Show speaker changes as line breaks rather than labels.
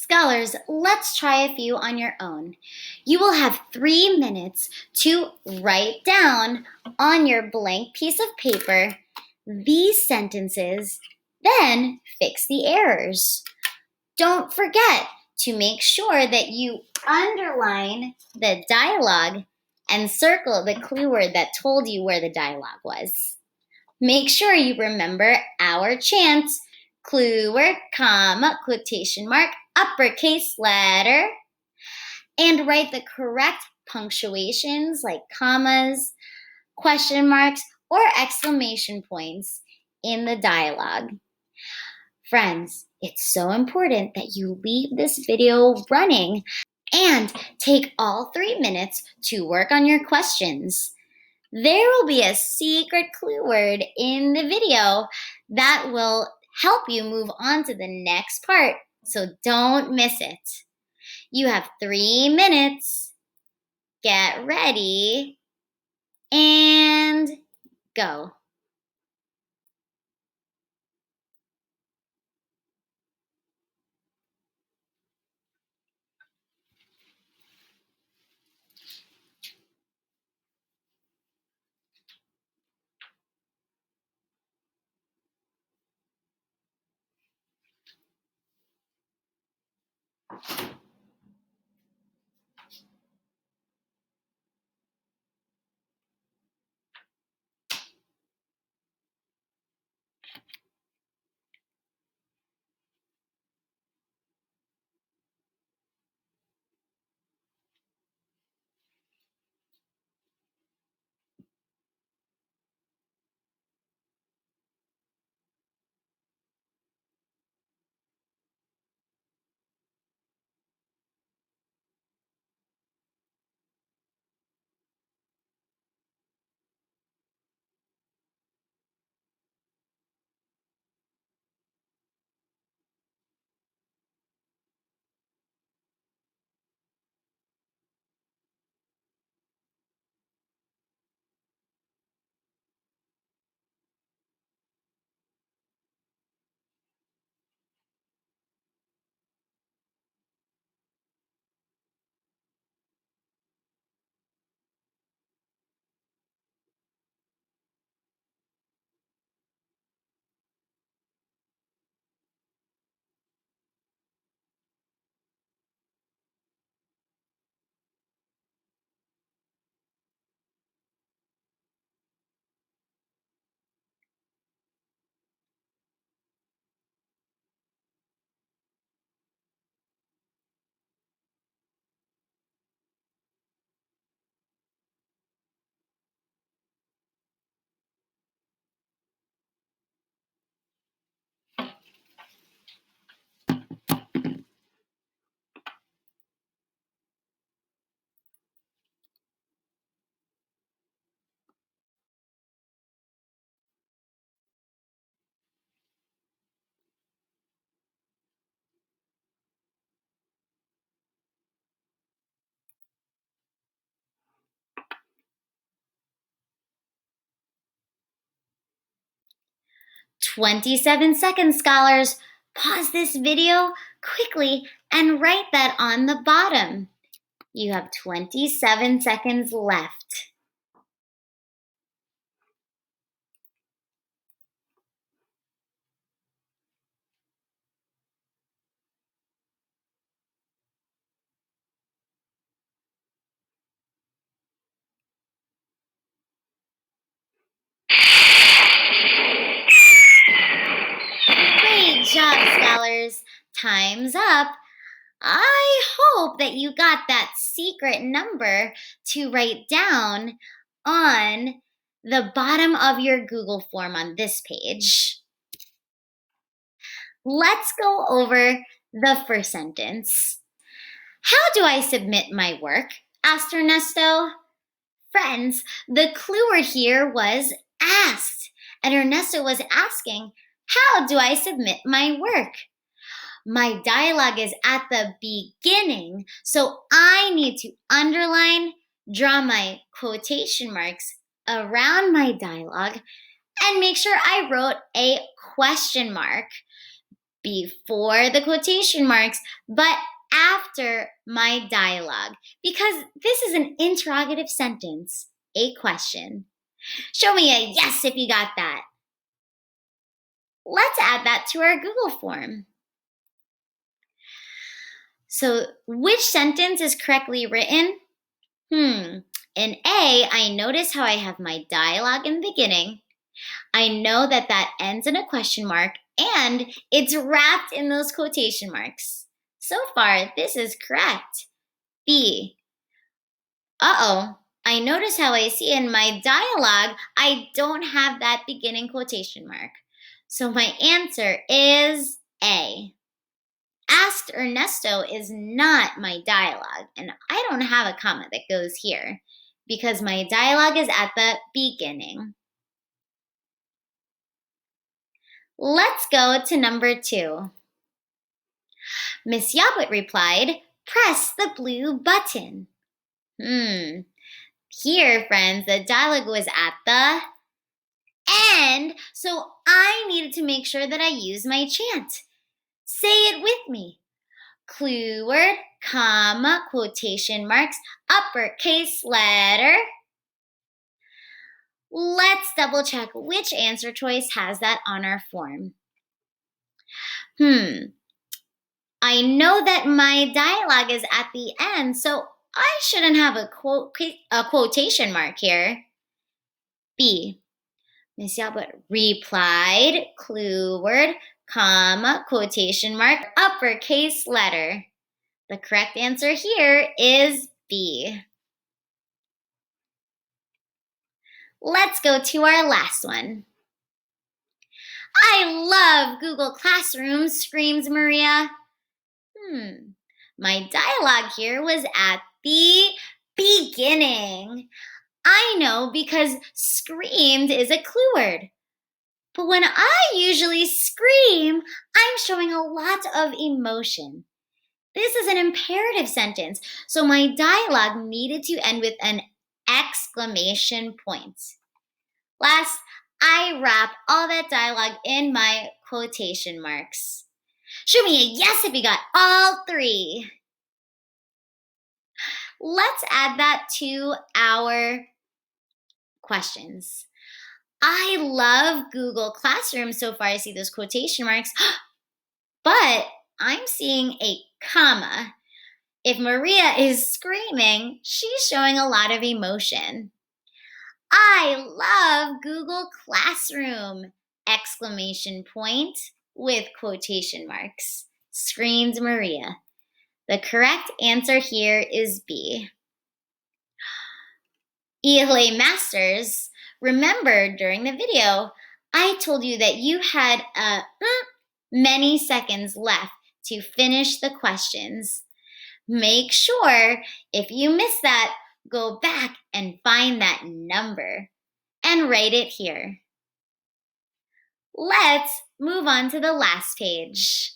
Scholars, let's try a few on your own. You will have 3 minutes to write down on your blank piece of paper these sentences, then fix the errors. Don't forget to make sure that you underline the dialogue and circle the clue word that told you where the dialogue was. Make sure you remember our chants: clue word, comma, quotation mark, uppercase letter, and write the correct punctuations like commas, question marks, or exclamation points in the dialogue. Friends, it's so important that you leave this video running and take all 3 minutes to work on your questions. There will be a secret clue word in the video that will help you move on to the next part, so don't miss it. You have 3 minutes. Get ready and go. "27 seconds, scholars. Pause this video quickly and write that on the bottom. You have 27 seconds left. Great job, scholars. Time's up. I hope that you got that secret number to write down on the bottom of your Google form on this page. Let's go over the first sentence. "How do I submit my work?" asked Ernesto. Friends, the clue word here was asked, and Ernesto was asking, how do I submit my work? My dialogue is at the beginning, so I need to underline, draw my quotation marks around my dialogue, and make sure I wrote a question mark before the quotation marks, but after my dialogue, because this is an interrogative sentence, a question. Show me a yes if you got that. Let's add that to our Google form. So, which sentence is correctly written? In A, I notice how I have my dialogue in the beginning. I know that that ends in a question mark, and it's wrapped in those quotation marks. So far, this is correct. B, I notice how I see in my dialogue, I don't have that beginning quotation mark. So my answer is A. Asked Ernesto is not my dialogue, and I don't have a comma that goes here because my dialogue is at the beginning. Let's go to number 2. Miss Yabut replied, press the blue button. Here, friends, the dialogue was at the end, so I needed to make sure that I use my chant. Say it with me. Clue word, comma, quotation marks, uppercase letter. Let's double check which answer choice has that on our form. I know that my dialogue is at the end, so I shouldn't have a quotation mark here. B. Miss Yabut replied, clue word, comma, quotation mark, uppercase letter. The correct answer here is B. Let's go to our last one. I love Google Classroom, screams Maria. My dialogue here was at the beginning. I know because screamed is a clue word. But when I usually scream, I'm showing a lot of emotion. This is an imperative sentence, so my dialogue needed to end with an exclamation point. Last, I wrap all that dialogue in my quotation marks. Show me a yes if you got all 3. Let's add that to our questions. I love Google Classroom. So far, I see those quotation marks, but I'm seeing a comma. If Maria is screaming, she's showing a lot of emotion. I love Google Classroom! Exclamation point with quotation marks. Screams Maria. The correct answer here is B. ELA Masters, remember during the video, I told you that you had many seconds left to finish the questions. Make sure if you miss that, go back and find that number and write it here. Let's move on to the last page.